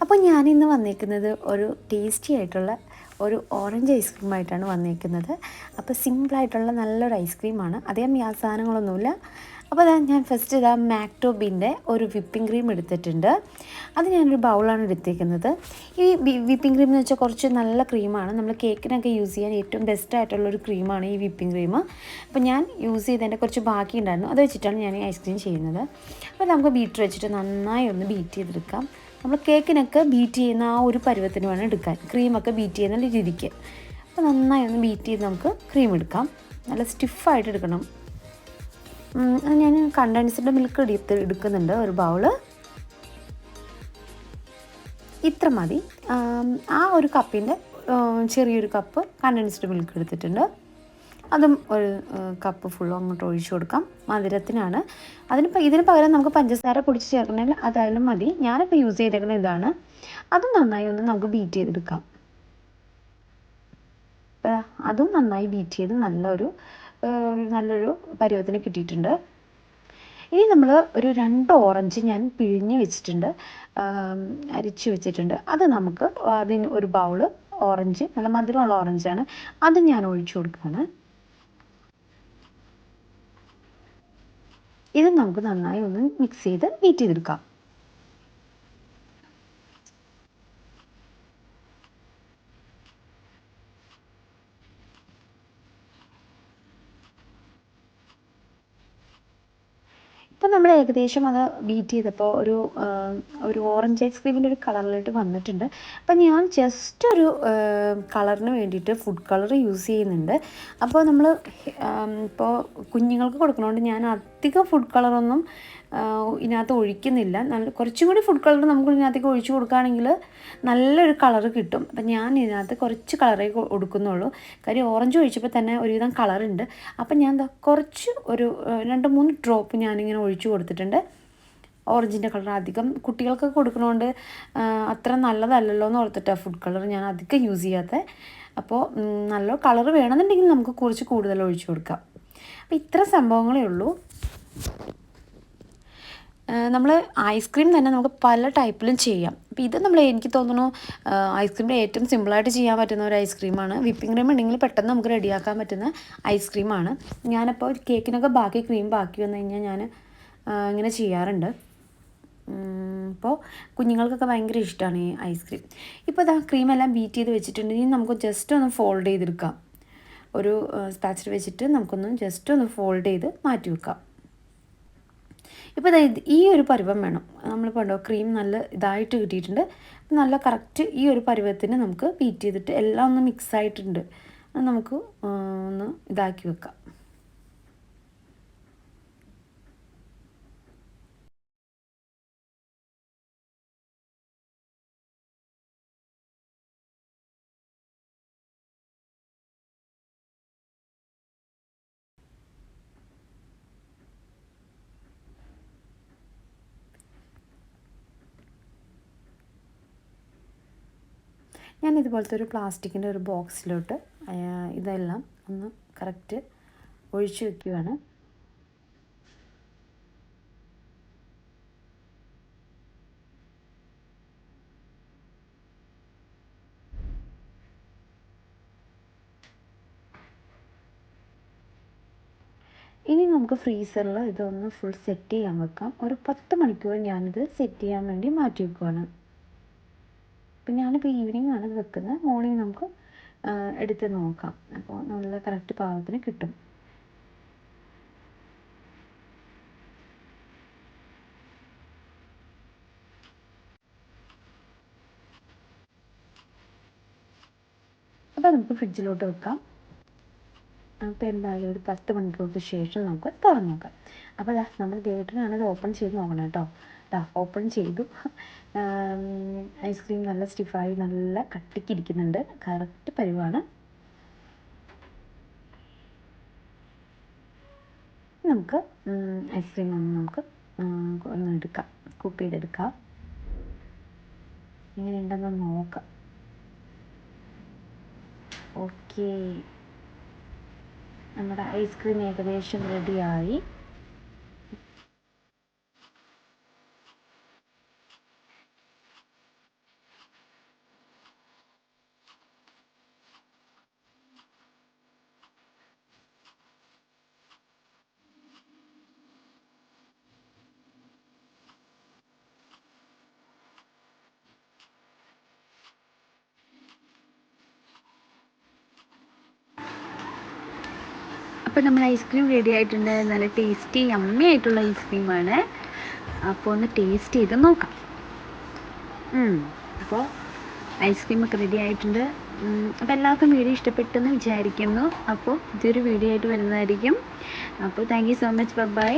അപ്പോൾ ഞാനിന്ന് വന്നേക്കുന്നത് ഒരു ടേസ്റ്റി ആയിട്ടുള്ള ഒരു ഓറഞ്ച് ഐസ്ക്രീമായിട്ടാണ് വന്നേക്കുന്നത്. അപ്പോൾ സിമ്പിളായിട്ടുള്ള നല്ലൊരു ഐസ്ക്രീമാണ്, അധികം സാധനങ്ങളൊന്നുമില്ല. അപ്പോൾ ഞാൻ ഫസ്റ്റ് മാക്ടോബിൻ്റെ ഒരു വിപ്പിംഗ് ക്രീം എടുത്തിട്ടുണ്ട്. അത് ഞാനൊരു ബൗളാണ് എടുത്തേക്കുന്നത്. ഈ വിപ്പിംഗ് ക്രീം എന്ന് വെച്ചാൽ കുറച്ച് നല്ല ക്രീമാണ്, നമ്മൾ കേക്കിനൊക്കെ യൂസ് ചെയ്യാൻ ഏറ്റവും ബെസ്റ്റ് ആയിട്ടുള്ളൊരു ക്രീമാണ് ഈ വിപ്പിംഗ് ക്രീം. അപ്പോൾ ഞാൻ യൂസ് ചെയ്തതിൻ്റെ കുറച്ച് ബാക്കി ഉണ്ടായിരുന്നു, അത് വെച്ചിട്ടാണ് ഞാൻ ഈ ഐസ്ക്രീം ചെയ്യുന്നത്. അപ്പോൾ നമുക്ക് ബീറ്റർ വെച്ചിട്ട് നന്നായി ഒന്ന് ബീറ്റ് ചെയ്തെടുക്കാം. നമ്മൾ കേക്കിനൊക്കെ ബീറ്റ് ചെയ്യുന്ന ആ ഒരു പരുവത്തിന് വേണം എടുക്കാൻ, ക്രീമൊക്കെ ബീറ്റ് ചെയ്യുന്ന രീതിക്ക്. അപ്പോൾ നന്നായി ഒന്ന് ബീറ്റ് ചെയ്ത് നമുക്ക് ക്രീം എടുക്കാം. നല്ല സ്റ്റിഫായിട്ട് എടുക്കണം. ഞാൻ കണ്ടൻസ്ഡ് മിൽക്ക് എടുക്കുന്നുണ്ട്, ഒരു ബൗള് ഇത്ര മതി. ആ ഒരു കപ്പിൻ്റെ ചെറിയൊരു കപ്പ് കണ്ടൻസ്ഡ് മിൽക്ക് എടുത്തിട്ടുണ്ട്. അതും ഒരു കപ്പ് ഫുള്ളും അങ്ങോട്ട് ഒഴിച്ചു കൊടുക്കാം. മധുരത്തിനാണ്. ഇതിന് പകരം നമുക്ക് പഞ്ചസാര പൊടിച്ച് ചേർക്കണമെങ്കിൽ അതായാലും മതി. ഞാനിപ്പോൾ യൂസ് ചെയ്തേക്കുന്ന ഇതാണ്. അതും നന്നായി ഒന്ന് നമുക്ക് ബീറ്റ് ചെയ്തെടുക്കാം. അതും നന്നായി ബീറ്റ് ചെയ്ത് നല്ലൊരു പരുവത്തിന് കിട്ടിയിട്ടുണ്ട്. ഇനി നമ്മൾ ഒരു 2 ഓറഞ്ച് ഞാൻ പിഴിഞ്ഞ് വെച്ചിട്ടുണ്ട്, അരിച്ച് വെച്ചിട്ടുണ്ട്. അത് നമുക്ക് അതിന് ഒരു ബൗള് ഓറഞ്ച്, നല്ല മധുരമുള്ള ഓറഞ്ചാണ്, അത് ഞാൻ ഒഴിച്ചു കൊടുക്കുകയാണ്. ഇത് നമുക്ക് നന്നായി ഒന്ന് മിക്സ് ചെയ്ത് ബീറ്റ് ചെയ്തെടുക്കാം. ഇപ്പം നമ്മൾ ഏകദേശം അത് ബീറ്റ് ചെയ്തപ്പോൾ ഒരു ഓറഞ്ച് ഐസ്ക്രീമിൻ്റെ ഒരു കളറിലോട്ട് വന്നിട്ടുണ്ട്. അപ്പം ഞാൻ ജസ്റ്റ് ഒരു കളറിന് വേണ്ടിയിട്ട് ഫുഡ് കളർ യൂസ് ചെയ്യുന്നുണ്ട്. അപ്പോൾ നമ്മൾ ഇപ്പോൾ കുഞ്ഞുങ്ങൾക്ക് കൊടുക്കണോണ്ട് ഞാൻ അധികം ഫുഡ് കളറൊന്നും ഇതിനകത്ത് ഒഴിക്കുന്നില്ല. കുറച്ചും കൂടി ഫുഡ് കളർ നമുക്ക് ഇതിനകത്തേക്ക് ഒഴിച്ചു കൊടുക്കുകയാണെങ്കിൽ നല്ലൊരു കളറ് കിട്ടും. അപ്പം ഞാൻ ഇതിനകത്ത് കുറച്ച് കളറേ കൊടുക്കുന്നുള്ളൂ. കാര്യം ഓറഞ്ച് ഒഴിച്ചപ്പോൾ തന്നെ ഒരുവിധം കളറുണ്ട്. അപ്പം ഞാൻ കുറച്ച് ഒരു 2-3 ഡ്രോപ്പ് ഞാനിങ്ങനെ ഒഴിച്ചു കൊടുത്തിട്ടുണ്ട്. ഓറഞ്ചിൻ്റെ കളർ അധികം കുട്ടികൾക്ക് കൊടുക്കണോണ്ട് അത്ര നല്ലതല്ലല്ലോ എന്ന് ഓർത്തിട്ടാണ് ഫുഡ് കളർ ഞാൻ അധികം യൂസ് ചെയ്യാത്തത്. അപ്പോൾ നല്ല കളർ വേണമെന്നുണ്ടെങ്കിൽ നമുക്ക് കുറച്ച് കൂടുതൽ ഒഴിച്ചു കൊടുക്കാം. അപ്പോൾ ഇത്ര സംഭവങ്ങളേ ഉള്ളൂ. നമ്മൾ ഐസ്ക്രീം തന്നെ നമുക്ക് പല ടൈപ്പിലും ചെയ്യാം. അപ്പോൾ ഇത് എനിക്ക് തോന്നുന്നു ഐസ്ക്രീമിൻ്റെ ഏറ്റവും സിമ്പിളായിട്ട് ചെയ്യാൻ പറ്റുന്ന ഒരു ഐസ്ക്രീമാണ്. വിപ്പിംഗ് ക്രീം ഉണ്ടെങ്കിൽ പെട്ടെന്ന് നമുക്ക് റെഡിയാക്കാൻ പറ്റുന്ന ഐസ്ക്രീമാണ്. ഞാനപ്പോൾ കേക്കിനൊക്കെ ക്രീം ബാക്കി വന്നു കഴിഞ്ഞാൽ ഞാൻ ഇങ്ങനെ ചെയ്യാറുണ്ട്. അപ്പോൾ കുഞ്ഞുങ്ങൾക്കൊക്കെ ഭയങ്കര ഇഷ്ടമാണ് ഈ ഐസ്ക്രീം. ഇപ്പോൾ ക്രീമെല്ലാം ബീറ്റ് ചെയ്ത് വെച്ചിട്ടുണ്ടെങ്കിൽ നമുക്ക് ജസ്റ്റ് ഒന്ന് ഫോൾഡ് ചെയ്തെടുക്കാം. ഒരു സ്പാച്ചിൽ വെച്ചിട്ട് നമുക്കൊന്ന് ജസ്റ്റ് ഒന്ന് ഫോൾഡ് ചെയ്ത് മാറ്റി വെക്കാം. ഇപ്പോൾ ഈ ഒരു പരുവം വേണം. നമ്മളിപ്പോൾ ഉണ്ടോ ക്രീം നല്ല ഇതായിട്ട് കിട്ടിയിട്ടുണ്ട്. നല്ല കറക്റ്റ് ഈ ഒരു പരുവത്തിന് നമുക്ക് ബീറ്റ് ചെയ്തിട്ട് എല്ലാം ഒന്ന് മിക്സ് ആയിട്ടുണ്ട്. അത് നമുക്ക് ഒന്ന് ഇതാക്കി വെക്കാം. ഞാൻ ഇതുപോലത്തെ ഒരു പ്ലാസ്റ്റിക്കിൻ്റെ ഒരു ബോക്സിലോട്ട് ഇതെല്ലാം ഒന്ന് കറക്റ്റ് ഒഴിച്ചു വയ്ക്കുകയാണ്. ഇനി നമുക്ക് ഫ്രീസറിൽ ഇതൊന്ന് ഫുൾ സെറ്റ് ചെയ്യാൻ വെക്കാം. ഒരു 10 മണിക്കൂർ ഞാനിത് സെറ്റ് ചെയ്യാൻ വേണ്ടി മാറ്റി വെക്കുകയാണ്. അപ്പം ഞാനിപ്പോൾ ഈവനിങ് ആണ് ഇത് വെക്കുന്നത്. മോർണിംഗ് നമുക്ക് എടുത്ത് നോക്കാം. അപ്പോൾ നല്ല കറക്റ്റ് പാകത്തിന് കിട്ടും. അപ്പോൾ നമുക്ക് ഫ്രിഡ്ജിലോട്ട് വെക്കാം. അപ്പോൾ എന്തായാലും ഒരു 10 മണിക്കൂർക്ക് ശേഷം നമുക്ക് തുറന്ന് നോക്കാം. അപ്പോൾ നമ്മൾ ഗേറ്റിനാണ് ഇത് ഓപ്പൺ ചെയ്ത് നോക്കണം കേട്ടോ. ഓപ്പൺ ചെയ്തു. ഐസ്ക്രീം നല്ല സ്റ്റിഫായി നല്ല കട്ടിക്കിരിക്കുന്നുണ്ട്. കറക്റ്റ് പരുവാണ്. നമുക്ക് ഐസ്ക്രീം നമുക്ക് ഒന്ന് എടുക്കാം, കുക്ക് ചെയ്തെടുക്കാം. എങ്ങനെയുണ്ടെന്ന് നോക്കാം. ഓക്കെ, നമ്മുടെ ഐസ്ക്രീം ഏകദേശം റെഡിയായി. അപ്പോൾ നമ്മൾ ഐസ്ക്രീം റെഡി ആയിട്ടുണ്ട്. നല്ല ടേസ്റ്റി യമ്മി ആയിട്ടുള്ള ഐസ്ക്രീമാണ്. അപ്പോൾ ഒന്ന് ടേസ്റ്റ് ചെയ്ത് നോക്കാം. അപ്പോൾ ഐസ്ക്രീമൊക്കെ റെഡി ആയിട്ടുണ്ട്. അപ്പോൾ എല്ലാവർക്കും വീഡിയോ ഇഷ്ടപ്പെട്ടെന്ന് വിചാരിക്കുന്നു. അപ്പോൾ ഇതൊരു വീഡിയോ ആയിട്ട് വരുന്നതായിരിക്കും. അപ്പോൾ thank you so much. By.